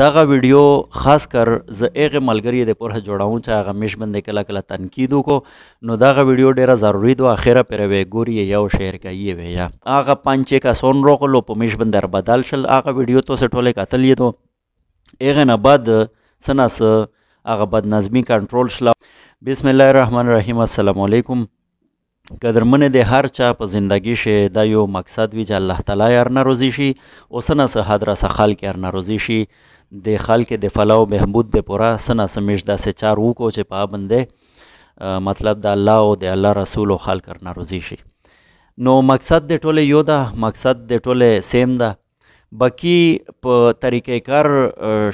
دغه ویډیو خاص کر زه هغې ملګري د پوره جوړوم چې هغه میش باندې کله کله تنقید وکړو نو دغه ویډیو ډیره ضروري ده اخره پرې وی ګوري یو شعر کوي وی یا هغه پنځ کسان راغلو په میش باندې بدل شل هغه ویډیو تاسو ټولې کتلې دو هغې نه بعد څه نه څه هغه بدنظمي کنټرول شله. بسم الله الرحمن الرحیم. السلام علیکم. قدرمن د هر چا په زندگی شه دا یو مقصد وی چې الله تعالی یار ناروزی شي او سنه سه حضرت سه خلق یار ناروزی شي د خلق د فلاو بهبود د پورا سنه سمش د سه چار وو کو چې پا بنده مطلب د الله او د الله رسول او خلق یار ناروزی شي. نو مقصد د ټوله یو ده، مقصد د ټوله سیم ده، باقی په طریقې کار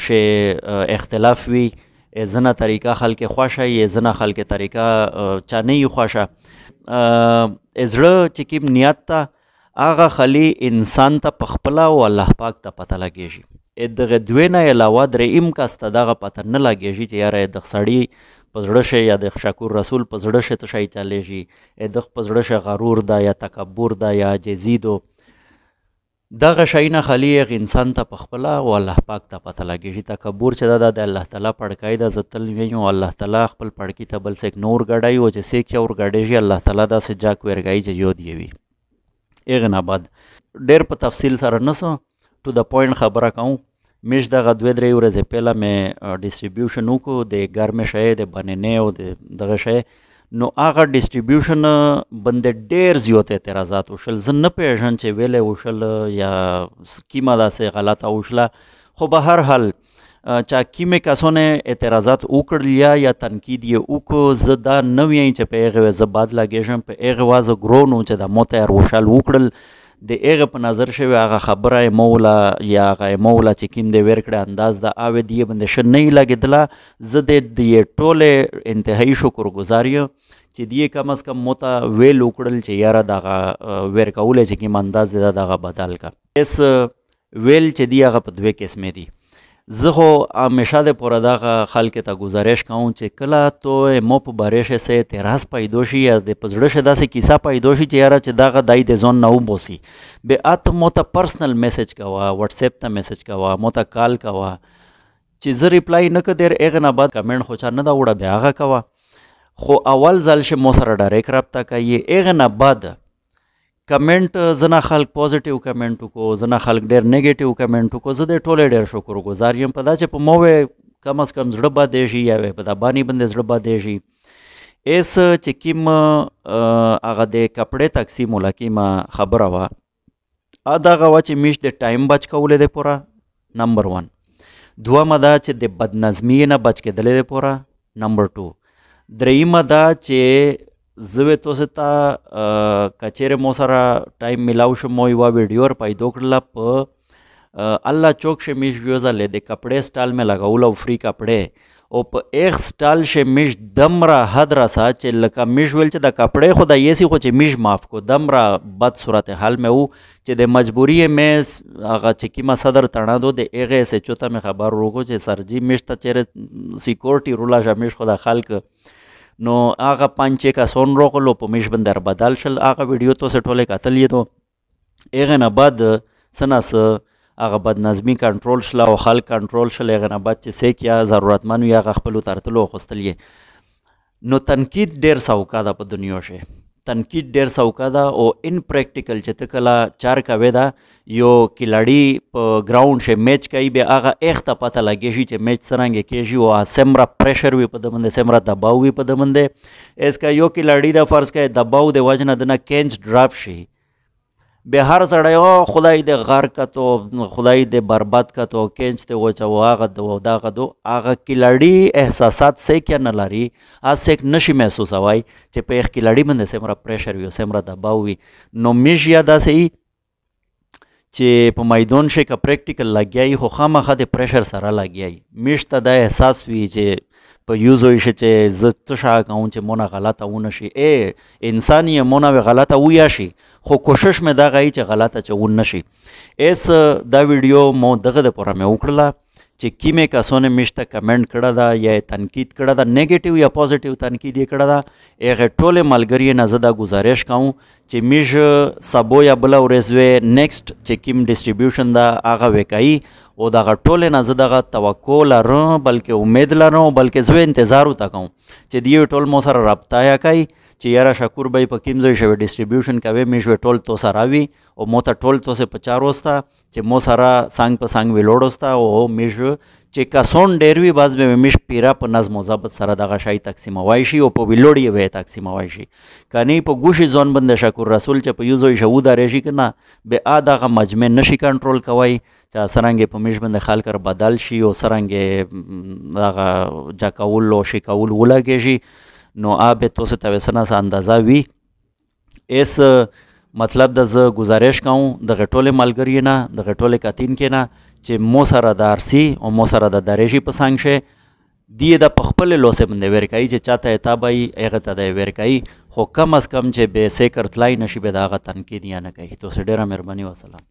شه اختلاف وی زنه طریقه خلق خوښه یې زنه خلق طریقه چانه یې خوښه زړه چې کوم نیت ته هغه خلی انسان ته پخپله او الله پاک ته پته لګیږي. دغه دوی نه علاوه درېیم کس ته دغه پته نه لګیږي چې یاره د سړي په زړه شه یا د شکور رسول په زړه شه ته شی چلیږي د په زړه شه غرور ده یا تکبر ده یا عاجزي ده دغه شی نه خلی انسان ته پخپله او الله پاک ته پته لګیږي. تکبر چې د الله تعالی پړکای ده زه تل ویم الله تعالی خپل پړکي ته بل څه اګنور ګډای او چې څه اور ګډیږي الله تعالی داسې جاک ورګای چې یو دی وي. هغې نه بعد ډېر په تفصیل سره نسو ټو د پوینټ خبره کوم. میش دغه دوه درې ورځې پهله مې ډسټریبیوشن وکړو د ګرمې شی د بنینې او د دغه شی نو هغه ډسټریبیوشن باندې ډېر زیات اعتراضات وشل. زه نه پوهېږم چې ویلی وشل یا کیمه داسې غلطه وشله خو به هر حال چا کیمې کسانې اعتراضات وکړل یا تنقید یې وکړو زه دا نه ویم چې په هغې زه بد لګېږم په هغې وازه ګرون و چې د مو ته یې وشل وکړل د هغې په نظر شوی هغه خبره یې موله یا هغه یې موله چې کوم دی ور کړی انداز د اوې د یې باندې ښه نه یې لګېدله زه د دې ټولې انتهایي شکرګزار یم چې دې کم از کم مو ته ویل وکړل چې یاره دغه ور کولی چې کوم انداز دی دغه بدل کا اس ویل چې دی هغه په دوې قسمې دي. زه خو همیشه د پوره دغه خلکو ته گزارش کوم چې کله تو مو په باره شه سه اعتراض پیدا شي یا د په زړه شه داسې کیسه پیدا شي چې یاره چې دغه دای د ځان نه وباسي بیا ته مو ته پرسنل میسج کوه واتساپ ته میسج کوه مو ته کال کوه چې زه ریپلای نه کړم هغې نه بعد کمنټ خو چا نه ده وړه بیا هغه کوه خو اول ځل شه مو سره ډایرکټ رابطه کوي هغې نه بعد کمنټ زنه خلک پوزیټیو کمنټ وکړو زنه خلک ډېر نیګیټیو کمنټ وکړو زه د ټولې ډېر شکرګزار یم په دا چې په مو کم از کم زړه بادې شي یا په دا باندې باندې زړه بادې شي. ایس چې کوم هغه د کپړې تقسیم ولا کومه خبره وه دغه وه چې میش د ټایم بچ کولی دی پوره نمبر 1. دویمه دا چې د بدنظمي نه بچ کېدلی دی پوره نمبر 2. درېیمه دا چې زه تاسو ته که چیرې مو سره ټایم میلاو شو مو یوه ویډیو پیدا کړله په الله چوک شه میش یو ځلې د کپړې سټال مې لګولو فری کپړې او په ایک سټال شه میش دمره حد رسا چې لکه میش ویل چې د کپړې خو د یېسي خو چې میش معاف کو دمره بد صورت حال مې و چې د مجبوري مې هغه چې کومه صدر تړه دو د هغې سې چوته مې خبر وکړو چې سرجي میش ته چیرې سیکورټي روله شه میش خو د خلک نو هغه پنځه کسان راغلو په میش باندې بدل شل هغه ویډیو تاسو ټولې کتلې دو هغې نه بعد څه نه څه هغه بدنظمي کنټرول شله او خلک کنټرول شل هغې نه بعد چې څوک یا ضرورتمند وي هغه خپلو ته راتلو اخیستل یې نو تنقید ډېر سوکه ده په دنیا شه تنقید ډېر سوکه ده او ان پریکټیکل چې ته کله چار کوې ده یو کلاړي په ګراونډ شه میچ کوي بیا هغه ایخ ته پته لګېږي چې میچ څرنګه کېږي او څومره پریشر وي په ده باندې څومره دباو وي په ده باندې اس کا یو کلاړي د فرض کوي دباو د وجه نه دنه کینچ ډراپ شي بیا هر سړی خدای دې غر کتو خدای دې برباد کتو کینچ ته وچو هغه دغه دو هغه کلاړي احساسات څوک نه لري هغه څوک نشي محسوسوی چې په یخ کلاړي باندې څومره پریشر وي څومره دباو وي. نو میش یا داسې چې په میدان شي که پریکټیکل لګیایي خو خامخا د پریشر سره لګیایي میش ته دا احساس وي چې په یوزو یې چې زه څه شا کوم چې مونه غلطه ونه شي انسان یې مونه غلطه ویا شي خو کوشش مې دغه یي چې غلطه چې ونه شي. ایس دا ویډیو مو دغه دپاره مې وکړله چې کیمه کسونه مشته کمنټ کړه دا یا تنقید کړه دا نیگیټیو یا پوزټیو تنقید کړه دا هغه ټول ملګری نه زدا گزارش کوم چې میش سبو یا بل ورځوي نیکسټ چې کیم ډیسټریبیوشن دا هغه وکای او دا ټول نه زدا توقع لرم بلکې امید لرم بلکې زه انتظار وکم چې دی ټول مو سره رابطه یا کوي چې یاره شکور بای په کوم ځای شوی ډیسټریبیوشن کوي میش ټول تو سره وي او مو ته ټول تو سه 50 وستا چې مو سره څنګ په څنګ ویلوډ وستا او میش چې کسون ډیر وی باز به میش پیرا په نظم او ضبط سره دغه شای تقسیم وای شي او په ویلوډ یې وې تقسیم وای شي کني په ګوشي ځون بند شکور رسول چې په یوزو شو د رشي کنه به دغه مجمع نشي کنټرول کوي چې سرنګ په میش بند خلک بدل شي او سرنګ دغه جاکول او شي کول ولګي شي نو آب تو سے توسنا سا اندازه وی اس مطلب د ز گزارش کوم د غټول ملګری نه د غټول کاتین کې نه چې مو سره د ارسی او مو سره د درېشي په څنګ شه دی د خپل لوسه باندې ورکای چې چاته اتابای هغه ته د ورکای خو کم از کم چې به سیکر تلای نشي به داغه تنقید یا نه کوي تو سه ډیره مهرباني وسلام